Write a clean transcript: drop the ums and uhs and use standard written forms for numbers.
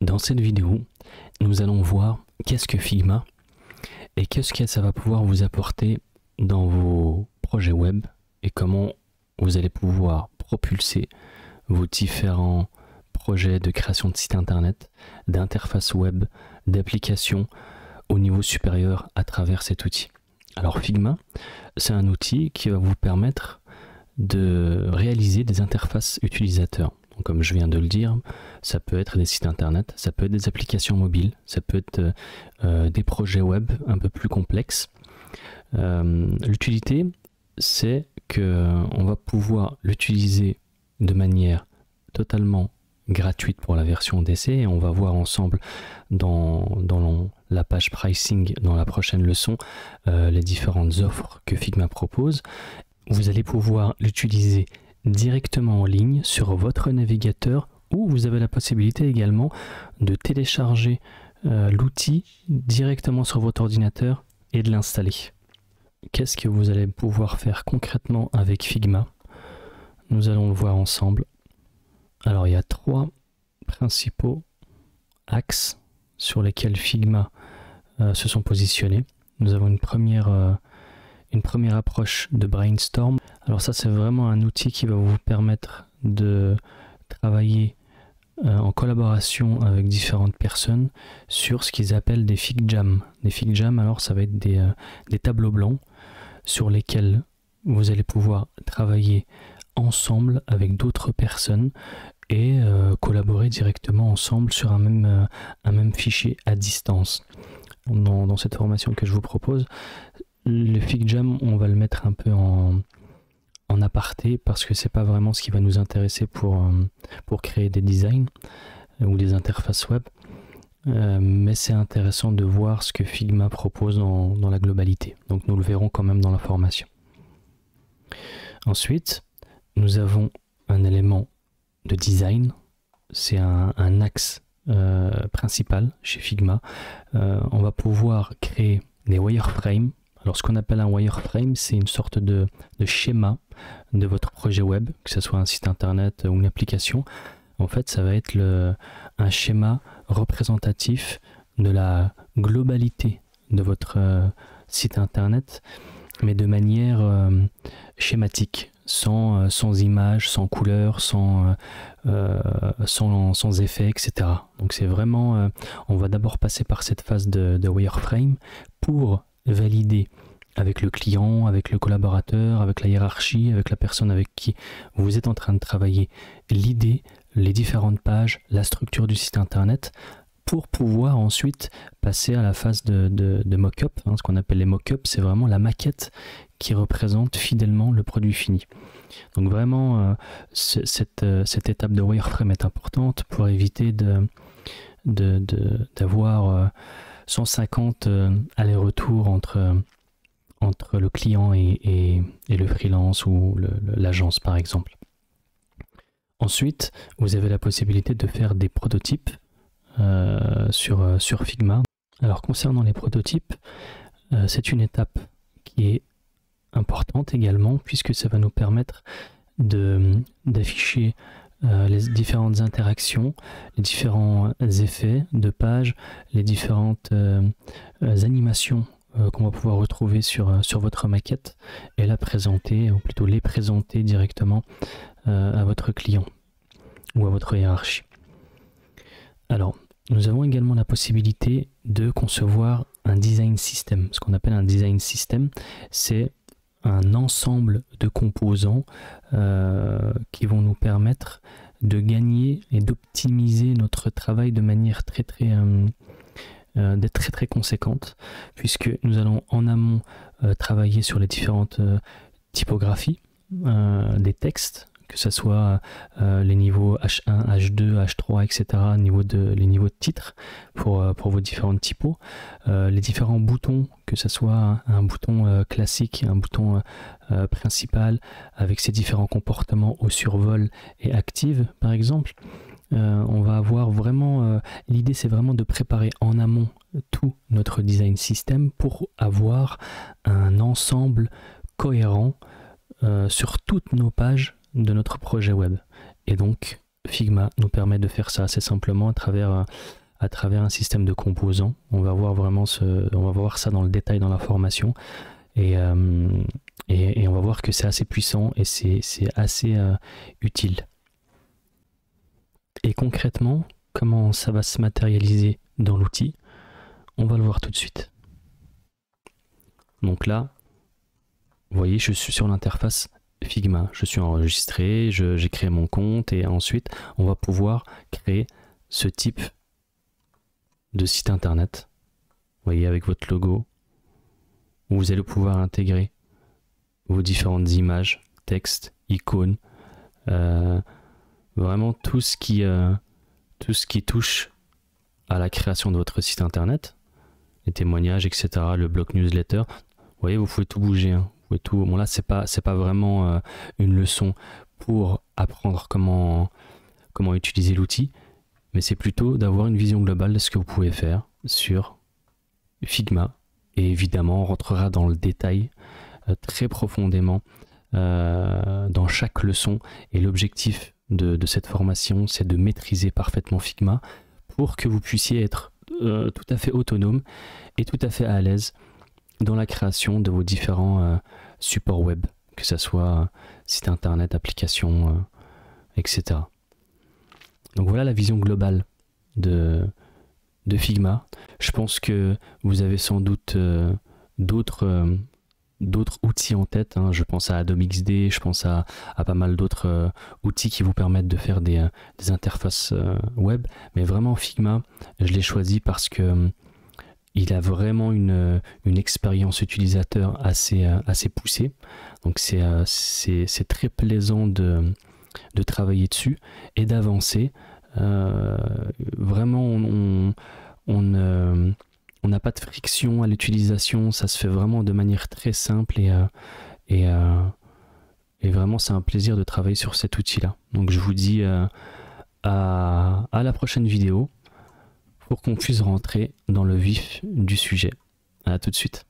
Dans cette vidéo, nous allons voir qu'est-ce que Figma et qu'est-ce que ça va pouvoir vous apporter dans vos projets web et comment vous allez pouvoir propulser vos différents projets de création de sites internet, d'interface web, d'applications au niveau supérieur à travers cet outil. Alors Figma, c'est un outil qui va vous permettre de réaliser des interfaces utilisateurs. Donc, comme je viens de le dire, ça peut être des sites internet, ça peut être des applications mobiles, ça peut être des projets web un peu plus complexes. L'utilité, c'est qu'on va pouvoir l'utiliser de manière totalement gratuite pour la version d'essai et on va voir ensemble dans la page pricing dans la prochaine leçon les différentes offres que Figma propose. Vous allez pouvoir l'utiliser directement en ligne sur votre navigateur ou vous avez la possibilité également de télécharger l'outil directement sur votre ordinateur et de l'installer. Qu'est-ce que vous allez pouvoir faire concrètement avec Figma? Nous allons le voir ensemble. Alors il y a trois principaux axes sur lesquels Figma se sont positionnés. Nous avons une première approche de brainstorm. Alors ça, c'est vraiment un outil qui va vous permettre de travailler en collaboration avec différentes personnes sur ce qu'ils appellent des fig jams. Des fig jams, alors ça va être des tableaux blancs sur lesquels vous allez pouvoir travailler ensemble avec d'autres personnes et collaborer directement ensemble sur un même fichier à distance. Dans cette formation que je vous propose, le fig jam, on va le mettre un peu en aparté parce que c'est pas vraiment ce qui va nous intéresser pour créer des designs ou des interfaces web, mais c'est intéressant de voir ce que Figma propose dans la globalité. Donc nous le verrons quand même dans la formation. Ensuite, nous avons un élément de design, c'est un axe principal chez Figma. On va pouvoir créer des wireframes. Alors ce qu'on appelle un wireframe, c'est une sorte de schéma de votre projet web, que ce soit un site internet ou une application. En fait, ça va être un schéma représentatif de la globalité de votre site internet, mais de manière schématique, sans images, sans couleurs, sans effets, etc. Donc c'est vraiment, on va d'abord passer par cette phase de wireframe pour valider avec le client, avec le collaborateur, avec la hiérarchie, avec la personne avec qui vous êtes en train de travailler, l'idée, les différentes pages, la structure du site internet, pour pouvoir ensuite passer à la phase de mock-up. Ce qu'on appelle les mock-up, c'est vraiment la maquette qui représente fidèlement le produit fini. Donc vraiment, cette étape de wireframe est importante pour éviter d'avoir 150 allers-retours entre le client et le freelance ou l'agence par exemple. Ensuite, vous avez la possibilité de faire des prototypes sur Figma. Alors concernant les prototypes, c'est une étape qui est importante également puisque ça va nous permettre d'afficher les différentes interactions, les différents effets de page, les différentes animations qu'on va pouvoir retrouver sur votre maquette et la présenter, ou plutôt les présenter directement à votre client ou à votre hiérarchie. Alors, nous avons également la possibilité de concevoir un design system. Ce qu'on appelle un design system, c'est un ensemble de composants qui vont nous permettre de gagner et d'optimiser notre travail de manière d'être très conséquente, puisque nous allons en amont travailler sur les différentes typographies des textes, que ce soit les niveaux H1, H2, H3, etc., les niveaux de titres pour vos différentes typos, les différents boutons, que ce soit un bouton classique, un bouton principal, avec ses différents comportements au survol et active, par exemple. On va avoir vraiment, l'idée c'est vraiment de préparer en amont tout notre design system pour avoir un ensemble cohérent sur toutes nos pages de notre projet web. Et donc Figma nous permet de faire ça assez simplement à travers un système de composants. On va voir vraiment on va voir ça dans le détail dans la formation, et on va voir que c'est assez puissant et c'est assez utile. Et concrètement, comment ça va se matérialiser dans l'outil, on va le voir tout de suite. Donc là, vous voyez, je suis sur l'interface Figma, je suis enregistré, j'ai créé mon compte, et ensuite on va pouvoir créer ce type de site internet, vous voyez, avec votre logo, où vous allez pouvoir intégrer vos différentes images, textes, icônes, vraiment tout ce qui touche à la création de votre site internet, les témoignages, etc., le bloc newsletter. Vous voyez, vous pouvez tout bouger, hein. Vous pouvez tout. Bon, là, c'est pas vraiment une leçon pour apprendre comment utiliser l'outil, mais c'est plutôt d'avoir une vision globale de ce que vous pouvez faire sur Figma. Et évidemment, on rentrera dans le détail très profondément dans chaque leçon. Et l'objectif de cette formation, c'est de maîtriser parfaitement Figma pour que vous puissiez être tout à fait autonome et tout à fait à l'aise dans la création de vos différents supports web, que ce soit site internet, application, etc. Donc voilà la vision globale de Figma. Je pense que vous avez sans doute d'autres outils en tête, hein. Je pense à Adobe XD, je pense à pas mal d'autres outils qui vous permettent de faire des interfaces web, mais vraiment Figma, je l'ai choisi parce que il a vraiment une expérience utilisateur assez poussée, donc c'est très plaisant de travailler dessus et d'avancer. Vraiment, on n'a pas de friction à l'utilisation, ça se fait vraiment de manière très simple, et vraiment c'est un plaisir de travailler sur cet outil-là. Donc je vous dis à la prochaine vidéo pour qu'on puisse rentrer dans le vif du sujet. À tout de suite.